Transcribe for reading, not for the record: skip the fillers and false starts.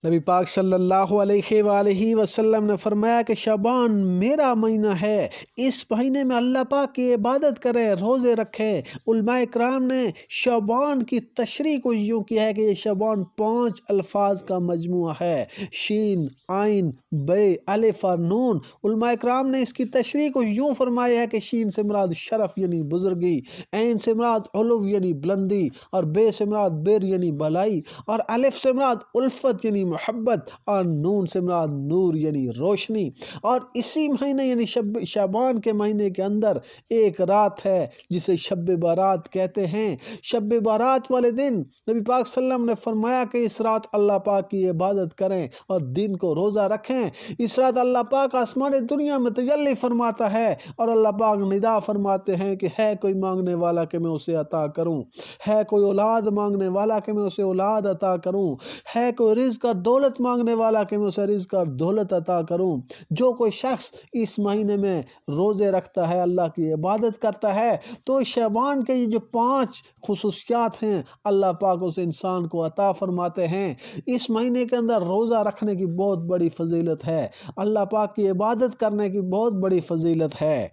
نبی پاک صلی اللہ علیہ وآلہ وسلم نے فرمایا کہ شعبان میرا مہینہ ہے، اس مہینے میں اللہ پاک کی عبادت کریں، روزے رکھیں۔ علماء اکرام نے شعبان کی تشریح کو یوں کیا ہے کہ یہ شعبان 5 الفاظ کا مجموعہ ہے، شین، عین، بے، الف اور نون۔ علماء اکرام نے اس کی تشریح کو یوں فرمایا ہے کہ شین سے مراد شرف یعنی بزرگی، عین سے مراد علو یعنی بلندی، اور بے سے مراد بر یعنی بھلائی، اور الف سے مراد الفت یعنی محبت، اور نون سے مراد نور یعنی روشنی۔ اور اسی مہینے یعنی شعبان کے مہینے کے اندر ایک رات ہے جسے شب بارات کہتے ہیں۔ شب بارات والے دن نبی پاک صلی اللہ علیہ وسلم نے فرمایا کہ اس رات اللہ پاک کی عبادت کریں اور دن کو روزہ رکھیں۔ اس رات اللہ پاک آسمان دنیا میں تجلی فرماتا ہے اور اللہ پاک ندا فرماتے ہیں کہ ہے کوئی مانگنے والا کہ میں اسے عطا کروں، ہے کوئی اولاد مانگنے والا کہ میں اسے اولاد عطا کروں، ہے کوئی رزق اور دولت مانگنے والا کہ میں اسے رزق اور دولت عطا کروں۔ جو کوئی شخص اس مہینے میں روزے رکھتا ہے، اللہ کی عبادت کرتا ہے، تو شعبان کے یہ جو 5 خصوصیات ہیں اللہ پاک اس انسان کو عطا فرماتے ہیں۔ اس مہینے کے اندر روزہ رکھنے کی بہت بڑی فضیلت ہے، اللہ پاک کی عبادت کرنے کی بہت بڑی فضیلت ہے۔